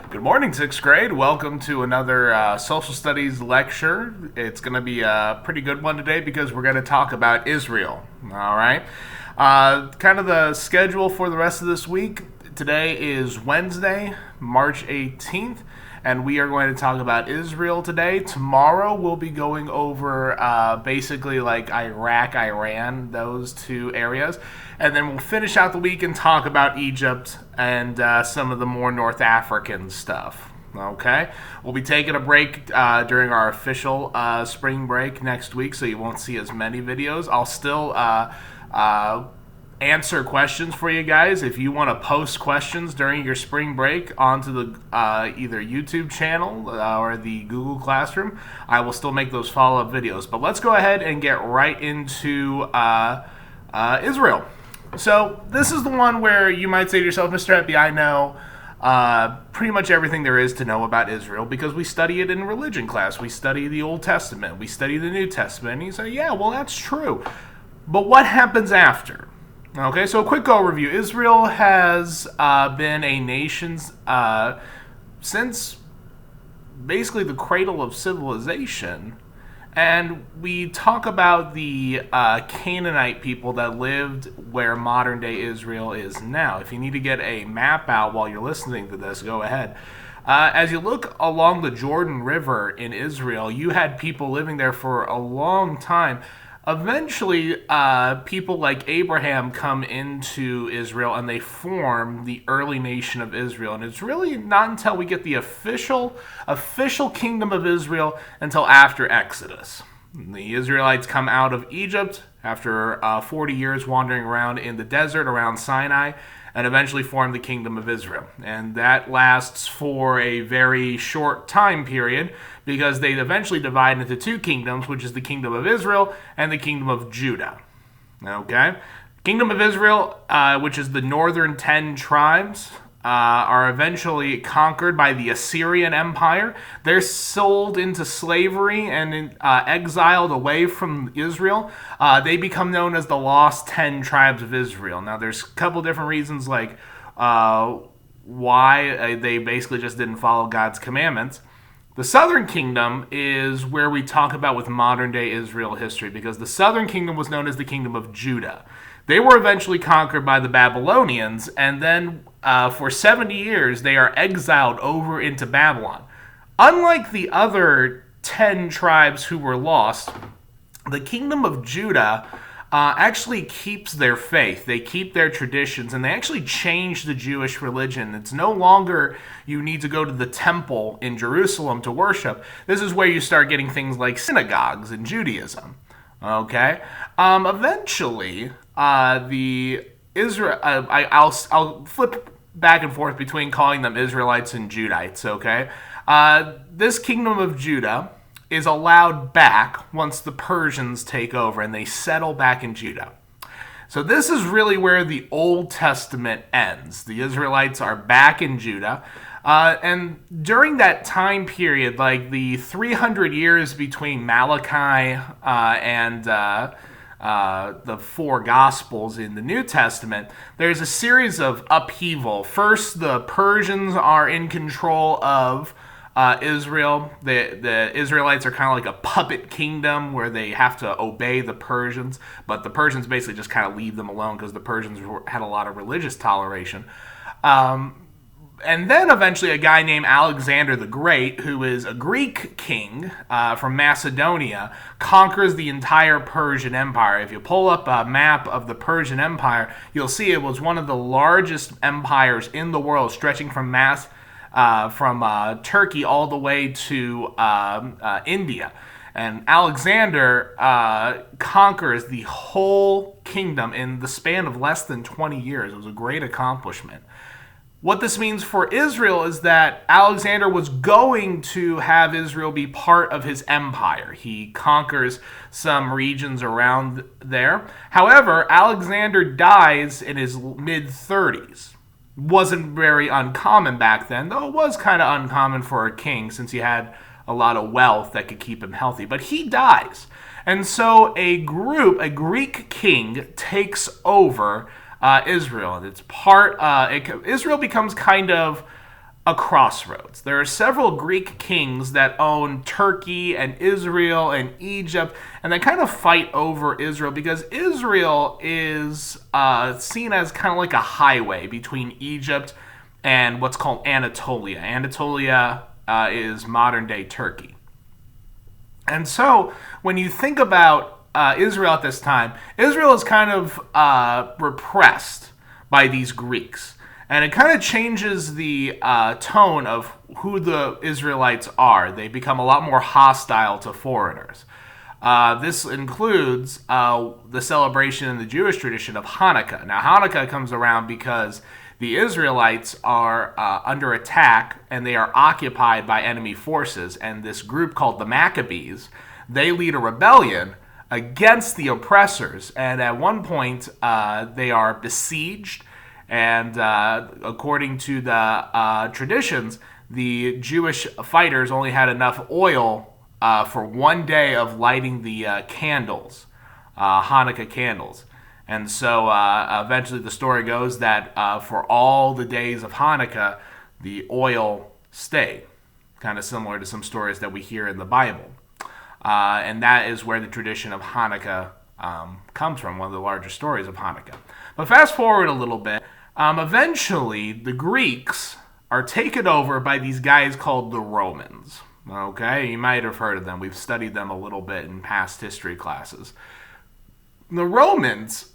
Good morning, sixth grade. Welcome to another social studies lecture. It's going to be a pretty good one today because we're going to talk about Israel. All right. Kind of the schedule for the rest of this week. Today is Wednesday, March 18th, and we are going to talk about Israel today. Tomorrow we'll be going over basically like Iraq, Iran, those two areas. And then we'll finish out the week and talk about Egypt and some of the more North African stuff. Okay? We'll be taking a break during our official spring break next week, so you won't see as many videos. I'll still answer questions for you guys. If you want to post questions during your spring break onto the either YouTube channel or the Google Classroom, I will still make those follow-up videos. But let's go ahead and get right into Israel. So this is the one where you might say to yourself, Mr. Epi, I know pretty much everything there is to know about Israel because we study it in religion class. We study the Old Testament. We study the New Testament. And you say, yeah, well, that's true. But what happens after? Okay, so a quick overview. Israel has been a nation since basically the cradle of civilization. And we talk about the Canaanite people that lived where modern-day Israel is now. If you need to get a map out while you're listening to this, go ahead. As you look along the Jordan River in Israel, you had people living there for a long time. Eventually, people like Abraham come into Israel and they form the early nation of Israel. And it's really not until we get the official kingdom of Israel until after Exodus. The Israelites come out of Egypt after 40 years wandering around in the desert around Sinai and eventually form the kingdom of Israel. And that lasts for a very short time period because they eventually divide into two kingdoms, which is the kingdom of Israel and the kingdom of Judah. Okay? Kingdom of Israel, which is the northern 10 tribes, are eventually conquered by the Assyrian Empire. They're sold into slavery and exiled away from Israel. They become known as the Lost 10 Tribes of Israel. Now, there's a couple different reasons, like why they basically just didn't follow God's commandments. The southern kingdom is where we talk about with modern-day Israel history, because the southern kingdom was known as the kingdom of Judah. They were eventually conquered by the Babylonians, and then for 70 years, they are exiled over into Babylon. Unlike the other 10 tribes who were lost, the kingdom of Judah actually keeps their faith. They keep their traditions, and they actually change the Jewish religion. It's no longer you need to go to the temple in Jerusalem to worship. This is where you start getting things like synagogues in Judaism. Okay? Eventually, I'll flip back and forth between calling them Israelites and Judites, okay? This kingdom of Judah is allowed back once the Persians take over and they settle back in Judah. So this is really where the Old Testament ends. The Israelites are back in Judah. And during that time period, like the 300 years between Malachi and the four Gospels in the New Testament, there's a series of upheaval. First, the Persians are in control of Israel. The Israelites are kind of like a puppet kingdom where they have to obey the Persians, but the Persians basically just kind of leave them alone because the Persians had a lot of religious toleration. And then eventually a guy named Alexander the Great, who is a Greek king from Macedonia, conquers the entire Persian Empire. If you pull up a map of the Persian Empire, you'll see it was one of the largest empires in the world, stretching from Turkey all the way to India. And Alexander conquers the whole kingdom in the span of less than 20 years. It was a great accomplishment. What this means for Israel is that Alexander was going to have Israel be part of his empire. He conquers some regions around there. However, Alexander dies in his mid-30s. Wasn't very uncommon back then, though it was kind of uncommon for a king since he had a lot of wealth that could keep him healthy. But he dies. And so a Greek king takes over Israel. And it's Israel becomes kind of a crossroads. There are several Greek kings that own Turkey and Israel and Egypt, and they kind of fight over Israel because Israel is seen as kind of like a highway between Egypt and what's called Anatolia. Anatolia is modern-day Turkey. And so when you think about Israel at this time, Israel is kind of repressed by these Greeks. And it kind of changes the tone of who the Israelites are. They become a lot more hostile to foreigners. This includes the celebration in the Jewish tradition of Hanukkah. Now, Hanukkah comes around because the Israelites are under attack and they are occupied by enemy forces. And this group called the Maccabees, they lead a rebellion against the oppressors. And at one point, they are besieged. And according to the traditions, the Jewish fighters only had enough oil for one day of lighting the candles, Hanukkah candles. And so eventually the story goes that for all the days of Hanukkah, the oil stayed, kind of similar to some stories that we hear in the Bible. And that is where the tradition of Hanukkah comes from, one of the larger stories of Hanukkah. But fast forward a little bit. Eventually, the Greeks are taken over by these guys called the Romans. Okay, you might have heard of them. We've studied them a little bit in past history classes. The Romans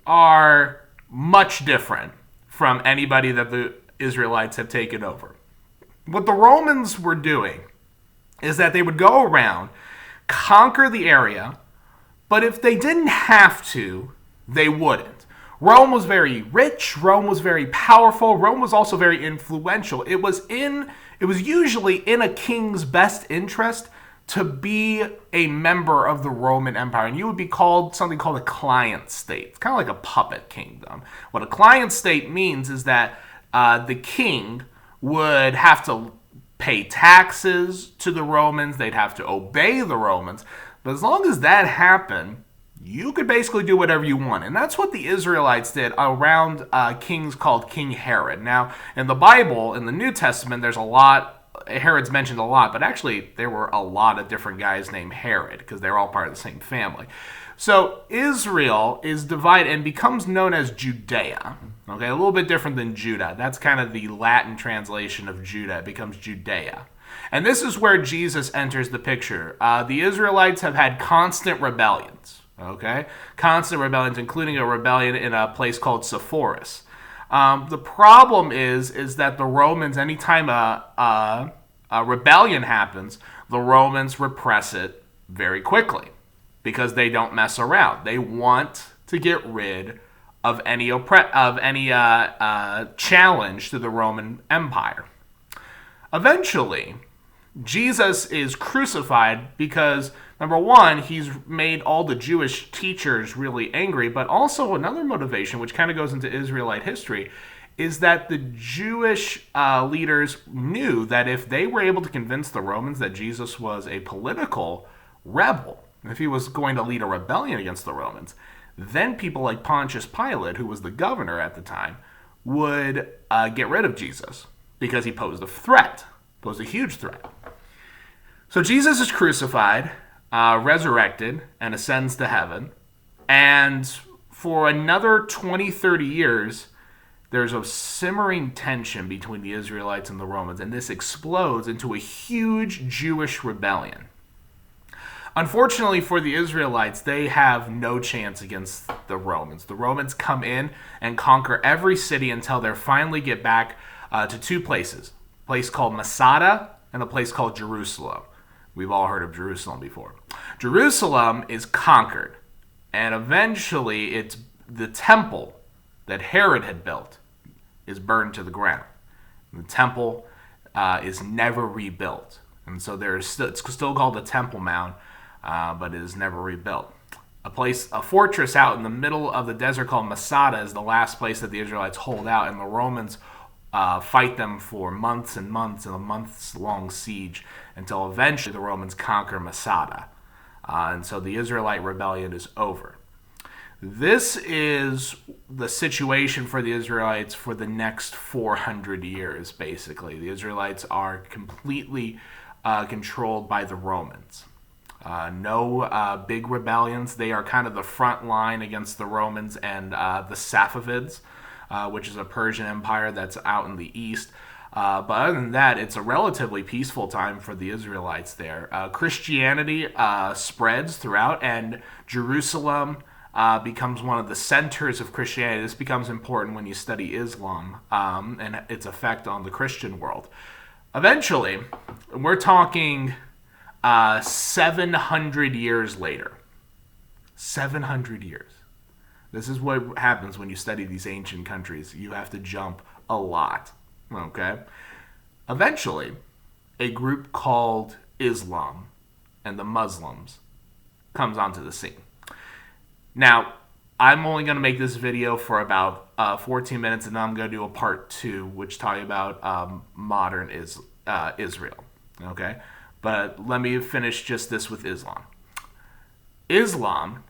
are much different from anybody that the Israelites have taken over. What the Romans were doing is that they would go around, conquer the area, but if they didn't have to, they wouldn't. Rome was very rich, Rome was very powerful, Rome was also very influential. It was usually in a king's best interest to be a member of the Roman Empire, and you would be called something called a client state. It's kind of like a puppet kingdom. What a client state means is that the king would have to pay taxes to the Romans, they'd have to obey the Romans, but as long as that happened, you could basically do whatever you want. And that's what the Israelites did around kings called King Herod. Now, in the Bible, in the New Testament, there's a lot, Herod's mentioned a lot, but actually there were a lot of different guys named Herod because they're all part of the same family. So Israel is divided and becomes known as Judea. Okay, a little bit different than Judah. That's kind of the Latin translation of Judah. It becomes Judea. And this is where Jesus enters the picture. The Israelites have had constant rebellions. Okay, constant rebellions, including a rebellion in a place called Sepphoris. The problem is that the Romans, anytime a rebellion happens, the Romans repress it very quickly because they don't mess around. They want to get rid of any challenge to the Roman Empire. Eventually, Jesus is crucified because, number one, he's made all the Jewish teachers really angry, but also another motivation, which kind of goes into Israelite history, is that the Jewish leaders knew that if they were able to convince the Romans that Jesus was a political rebel, if he was going to lead a rebellion against the Romans, then people like Pontius Pilate, who was the governor at the time, would get rid of Jesus because he posed a huge threat. So Jesus is crucified, resurrected, and ascends to heaven. And for another 20, 30 years, there's a simmering tension between the Israelites and the Romans, and this explodes into a huge Jewish rebellion. Unfortunately for the Israelites, they have no chance against the Romans. The Romans come in and conquer every city until they finally get back to two places. A place called Masada and a place called Jerusalem. We've all heard of Jerusalem before. Jerusalem is conquered, and eventually it's the temple that Herod had built is burned to the ground. The temple is never rebuilt, and so it's still called the Temple Mount, but it is never rebuilt. A fortress out in the middle of the desert called Masada is the last place that the Israelites hold out, and the Romans fight them for months and months in a months-long siege until eventually the Romans conquer Masada. And so the Israelite rebellion is over. This is the situation for the Israelites for the next 400 years, basically. The Israelites are completely controlled by the Romans. No big rebellions. They are kind of the front line against the Romans and the Safavids, which is a Persian empire that's out in the east. But other than that, it's a relatively peaceful time for the Israelites there. Christianity spreads throughout, and Jerusalem becomes one of the centers of Christianity. This becomes important when you study Islam and its effect on the Christian world. Eventually, we're talking 700 years later. 700 years. This is what happens when you study these ancient countries. You have to jump a lot. Okay? Eventually, a group called Islam and the Muslims comes onto the scene. Now, I'm only going to make this video for about 14 minutes, and then I'm going to do a part 2, which talks about modern Israel. Okay? But let me finish just this with Islam. Islam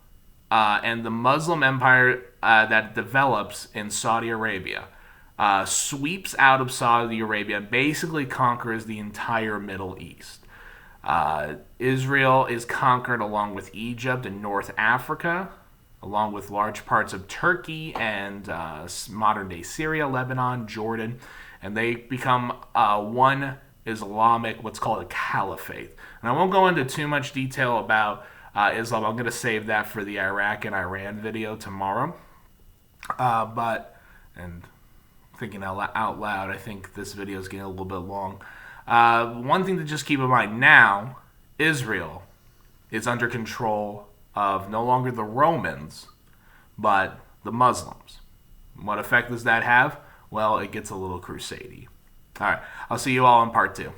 and the Muslim empire that develops in Saudi Arabia sweeps out of Saudi Arabia and basically conquers the entire Middle East. Israel is conquered along with Egypt and North Africa, along with large parts of Turkey and modern-day Syria, Lebanon, Jordan, and they become one Islamic, what's called a caliphate. And I won't go into too much detail about Islam. I'm going to save that for the Iraq and Iran video tomorrow. And thinking out loud, I think this video is getting a little bit long. One thing to just keep in mind now, Israel is under control of no longer the Romans, but the Muslims. What effect does that have? Well, it gets a little crusade-y. All right, I'll see you all in part 2.